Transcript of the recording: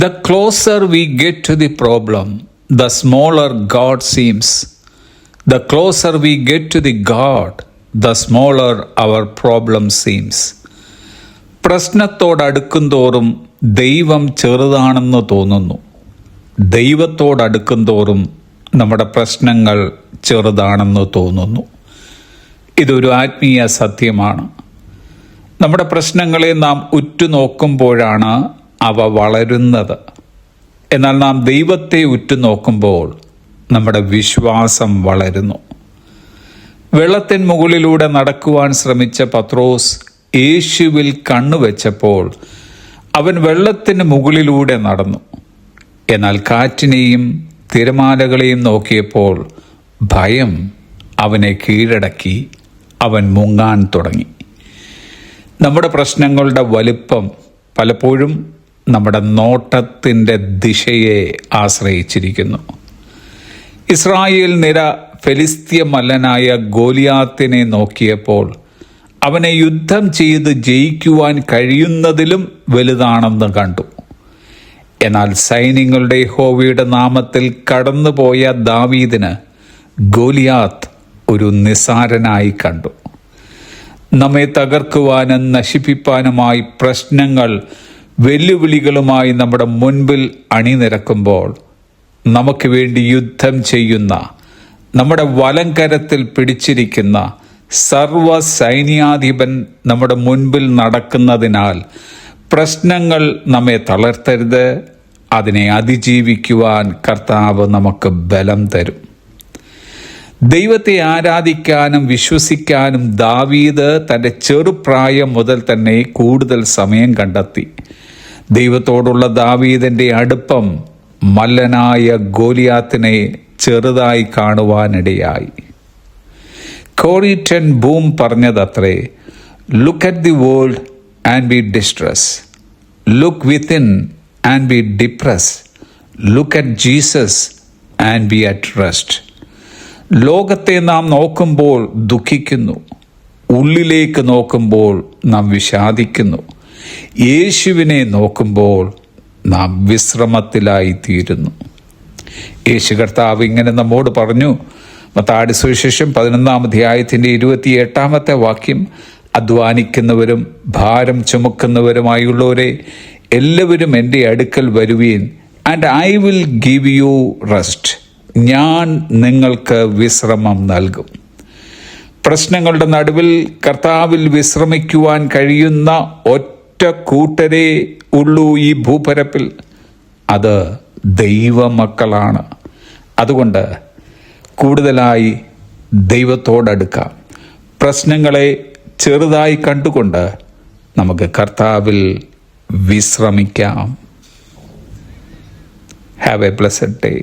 The closer we get to the problem, the smaller God seems. The closer we get to the God, the smaller our problem seems. പ്രശ്നത്തോടടുക്കുന്തോറും ദൈവം ചെറുതാണെന്ന് തോന്നുന്നു. ദൈവത്തോടടുക്കുന്തോറും നമ്മുടെ പ്രശ്നങ്ങൾ ചെറുതാണെന്ന് തോന്നുന്നു. ഇതൊരു ആത്മീയ സത്യമാണ്. നമ്മുടെ പ്രശ്നങ്ങളെ നാം ഉറ്റുനോക്കുമ്പോഴാണ് അവ വളരുന്നത്. എന്നാൽ നാം ദൈവത്തെ ഉറ്റുനോക്കുമ്പോൾ നമ്മുടെ വിശ്വാസം വളരുന്നു. വെള്ളത്തിന് മുകളിലൂടെ നടക്കുവാൻ ശ്രമിച്ച പത്രോസ് യേശുവിൽ കണ്ണുവെച്ചപ്പോൾ അവൻ വെള്ളത്തിന് മുകളിലൂടെ നടന്നു. എന്നാൽ കാറ്റിനെയും തിരമാലകളെയും നോക്കിയപ്പോൾ ഭയം അവനെ കീഴടക്കി. അവൻ മുങ്ങാൻ തുടങ്ങി. നമ്മുടെ പ്രശ്നങ്ങളുടെ വലിപ്പം പലപ്പോഴും നമ്മുടെ നോട്ടത്തിൻ്റെ ദിശയെ ആശ്രയിച്ചിരിക്കുന്നു. ഇസ്രായേൽ നിര ഫെലിസ്ത്യ മല്ലനായ ഗോലിയാത്തിനെ നോക്കിയപ്പോൾ അവനെ യുദ്ധം ചെയ്ത് ജയിക്കുവാൻ കഴിയുന്നതിലും വലുതാണെന്ന് കണ്ടു. എന്നാൽ സൈന്യങ്ങളുടെ യഹോവയുടെ നാമത്തിൽ കടന്നുപോയ ദാവീദിന് ഗോലിയാത്ത് ഒരു നിസ്സാരനായി കണ്ടു. നമ്മെ തകർക്കുവാനും നശിപ്പിപ്പാനുമായി പ്രശ്നങ്ങൾ വെല്ലുവിളികളുമായി നമ്മുടെ മുൻപിൽ അണിനിരക്കുമ്പോൾ നമുക്ക് വേണ്ടി യുദ്ധം ചെയ്യുന്ന, നമ്മുടെ വലങ്കരത്തിൽ പിടിച്ചിരിക്കുന്ന സർവ സൈന്യാധിപൻ നമ്മുടെ മുൻപിൽ നടക്കുന്നതിനാൽ പ്രശ്നങ്ങൾ നമ്മെ തളർത്തരുത്. അതിനെ അതിജീവിക്കുവാൻ കർത്താവ് നമുക്ക് ബലം തരും. ദൈവത്തെ ആരാധിക്കാനും വിശ്വസിക്കാനും ദാവീദ് തൻ്റെ ചെറുപ്രായം മുതൽ തന്നെ കൂടുതൽ സമയം കണ്ടെത്തി. ദൈവത്തോടുള്ള ദാവീദിൻ്റെ അടുപ്പം മല്ലനായ ഗോലിയാത്തിനെ ചെറുതായി കാണുവാനിടയായി. കോറി ടെൻ ബൂം പറഞ്ഞതത്രേ, look at the world and be distressed, look within and be depressed, look at Jesus and be at rest. ലോകത്തെ നാം നോക്കുമ്പോൾ ദുഃഖിക്കുന്നു, ഉള്ളിലേക്ക് നോക്കുമ്പോൾ നാം വിഷാദിക്കുന്നു. യേശുവിനെ നോക്കുമ്പോൾ നാം വിശ്രമത്തിലായിത്തീരുന്നു. യേശു കർത്താവ് ഇങ്ങനെ നമ്മോട് പറഞ്ഞു. മത്തായി സുവിശേഷം 11-ാം അധ്യായത്തിൻ്റെ 28-ാമത്തെ വാക്യം, അധ്വാനിക്കുന്നവരും ഭാരം ചുമക്കുന്നവരുമായുള്ളവരെ എല്ലാവരും എൻ്റെ അടുക്കൽ വരുവീൻ, and I will give you rest. ഞാൻ നിങ്ങൾക്ക് വിശ്രമം നൽകും. പ്രശ്നങ്ങളുടെ നടുവിൽ കർത്താവിൽ വിശ്രമിക്കുവാൻ കഴിയുന്ന ഒറ്റ കൂട്ടരേ ഉള്ളൂ ഈ ഭൂപരപ്പിൽ. അത് ദൈവമക്കളാണ്. അതുകൊണ്ട് കൂടുതലായി ദൈവത്തോടടുക്കാം. പ്രശ്നങ്ങളെ ചെറുതായി കണ്ടുകൊണ്ട് നമുക്ക് കർത്താവിൽ വിശ്രമിക്കാം. Have a blessed day.